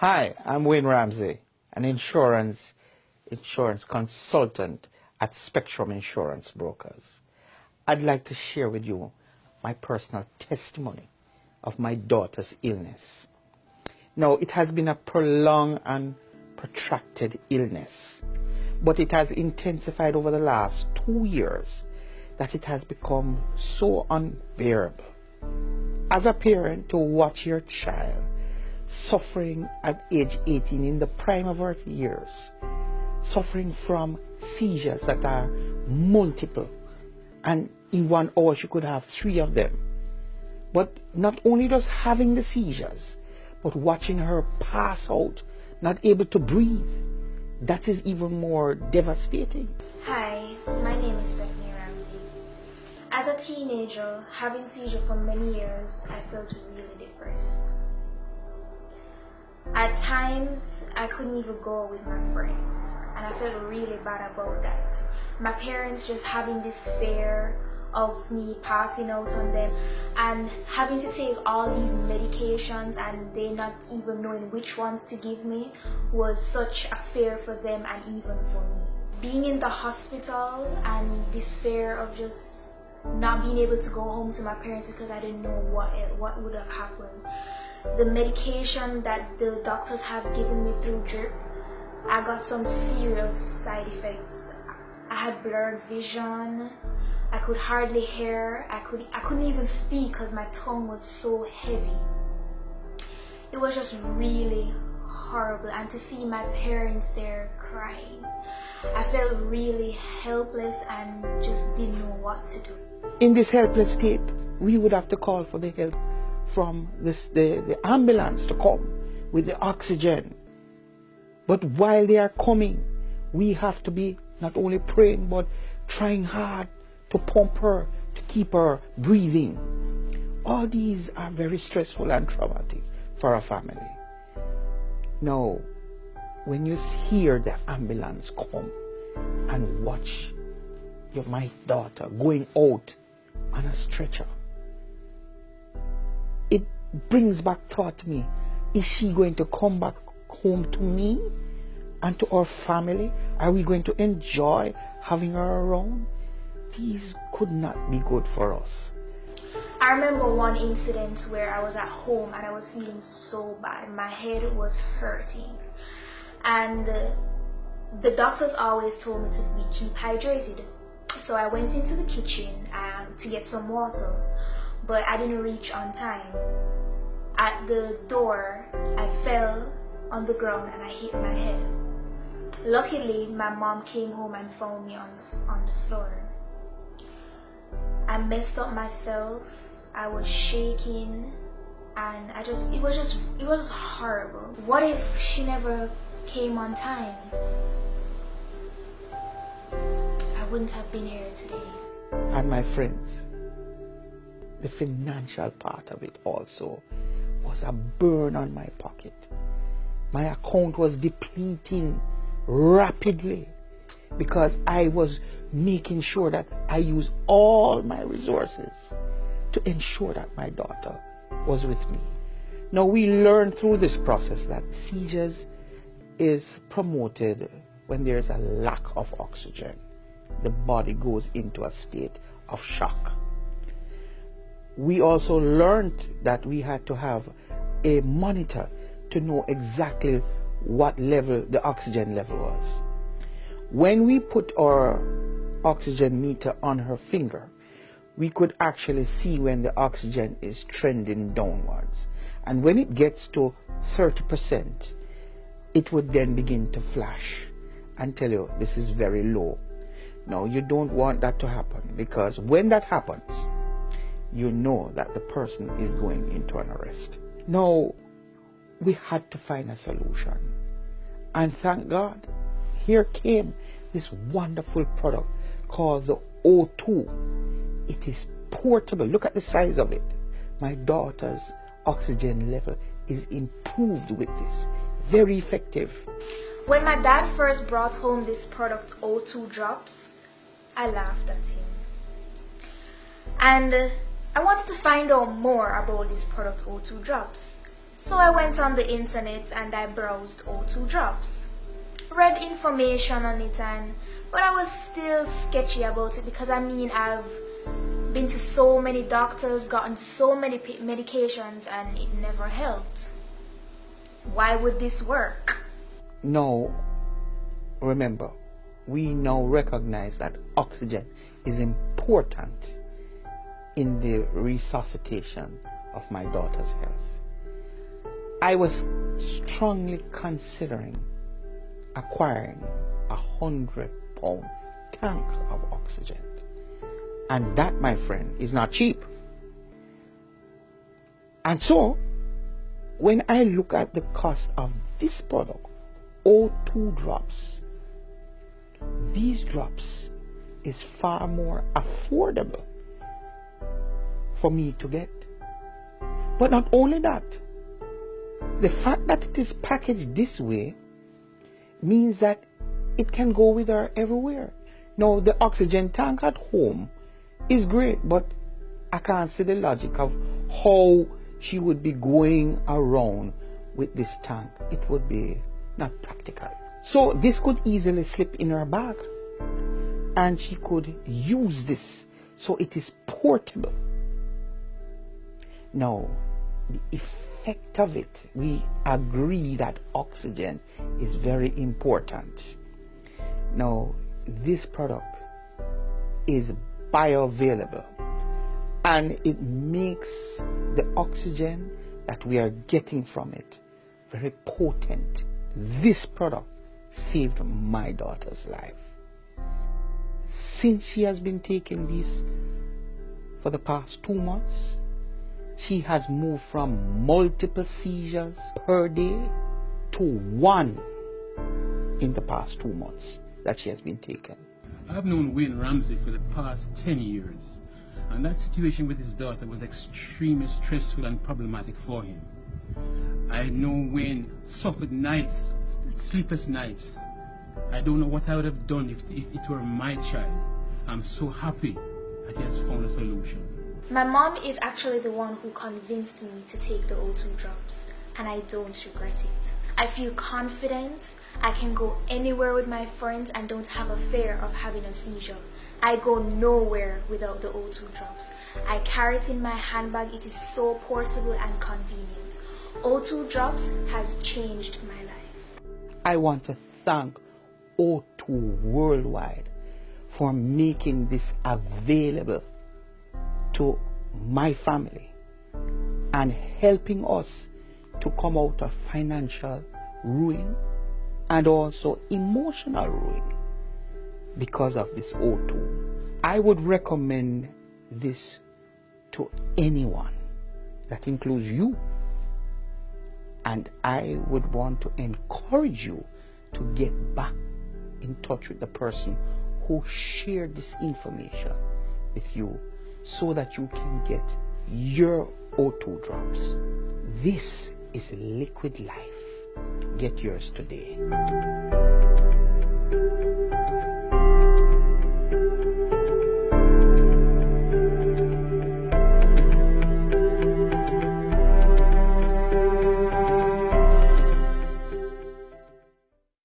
Hi, I'm Wayne Ramsey, an insurance consultant at Spectrum Insurance Brokers. I'd like to share with you my personal testimony of my daughter's illness. Now, it has been a prolonged and protracted illness, but it has intensified over the last 2 years that it has become so unbearable. As a parent, to watch your child suffering at age 18 in the prime of her years, suffering from seizures that are multiple, and in 1 hour she could have 3 of them. But not only just having the seizures, but watching her pass out, not able to breathe, that is even more devastating. Hi, my name is Stephanie Ramsey. As a teenager, having seizures for many years, I felt really depressed. At times, I couldn't even go with my friends, and I felt really bad about that. My parents just having this fear of me passing out on them and having to take all these medications and they not even knowing which ones to give me was such a fear for them and even for me. Being in the hospital and this fear of just not being able to go home to my parents because I didn't know what would have happened. The medication that the doctors have given me through drip, I got some serious side effects. I had blurred vision, I could hardly hear, I couldn't even speak because my tongue was so heavy. It was just really horrible, and to see my parents there crying, I felt really helpless and just didn't know what to do. In this helpless state, we would have to call for the help from the ambulance to come with the oxygen. But while they are coming, we have to be not only praying but trying hard to pump her, to keep her breathing. All these are very stressful and traumatic for a family. Now, when you hear the ambulance come and watch my daughter going out on a stretcher, it brings back thought to me, is she going to come back home to me and to our family? Are we going to enjoy having her around? These could not be good for us. I remember one incident where I was at home and I was feeling so bad. My head was hurting. And the doctors always told me to keep hydrated. So I went into the kitchen to get some water, but I didn't reach on time. At the door, I fell on the ground and I hit my head. Luckily, my mom came home and found me on the floor. I messed up myself. I was shaking, and it was horrible. What if she never came on time? I wouldn't have been here today. And my friends, the financial part of it also was a burn on my pocket. My account was depleting rapidly because I was making sure that I use all my resources to ensure that my daughter was with me. Now, we learned through this process that seizures is promoted when there's a lack of oxygen. The body goes into a state of shock. We also learned that we had to have a monitor to know exactly what level the oxygen level was. When we put our oxygen meter on her finger, we could actually see when the oxygen is trending downwards. And when it gets to 30%, it would then begin to flash and tell you this is very low. Now, you don't want that to happen, because when that happens, you know that the person is going into an arrest. Now, we had to find a solution. And thank God, here came this wonderful product called the O2. It is portable. Look at the size of it. My daughter's oxygen level is improved with this. Very effective. When my dad first brought home this product, O2 drops, I laughed at him. And I wanted to find out more about this product, O2 drops. So I went on the internet and I browsed O2 drops. Read information on it, but I was still sketchy about it because I've been to so many doctors, gotten so many medications, and it never helped. Why would this work? No, remember, we now recognize that oxygen is important in the resuscitation of my daughter's health. I was strongly considering acquiring a 100-pound tank of oxygen. And that, my friend, is not cheap. And so, when I look at the cost of this product, O2 drops, these drops is far more affordable for me to get. But not only that, the fact that it is packaged this way means that it can go with her everywhere. Now, the oxygen tank at home is great, but I can't see the logic of how she would be going around with this tank. It would be not practical. So this could easily slip in her bag, and she could use this, so it is portable. Now, the effect of it, we agree that oxygen is very important. Now, this product is bioavailable, and it makes the oxygen that we are getting from it very potent. This product saved my daughter's life. Since she has been taking this for the past 2 months, she has moved from multiple seizures per day to 1 in the past 2 months that she has been taken. I've known Wayne Ramsey for the past 10 years, and that situation with his daughter was extremely stressful and problematic for him. I know Wayne suffered nights, sleepless nights. I don't know what I would have done if it were my child. I'm so happy that he has found a solution. My mom is actually the one who convinced me to take the O2 drops, and I don't regret it. I feel confident. I can go anywhere with my friends and don't have a fear of having a seizure. I go nowhere without the O2 drops. I carry it in my handbag. It is so portable and convenient. O2 drops has changed my life. I want to thank O2 Worldwide for making this available to my family and helping us to come out of financial ruin and also emotional ruin because of this O2. I would recommend this to anyone. That includes you. And I would want to encourage you to get back in touch with the person who shared this information with you so that you can get your O2 drops. This is liquid life. Get yours today.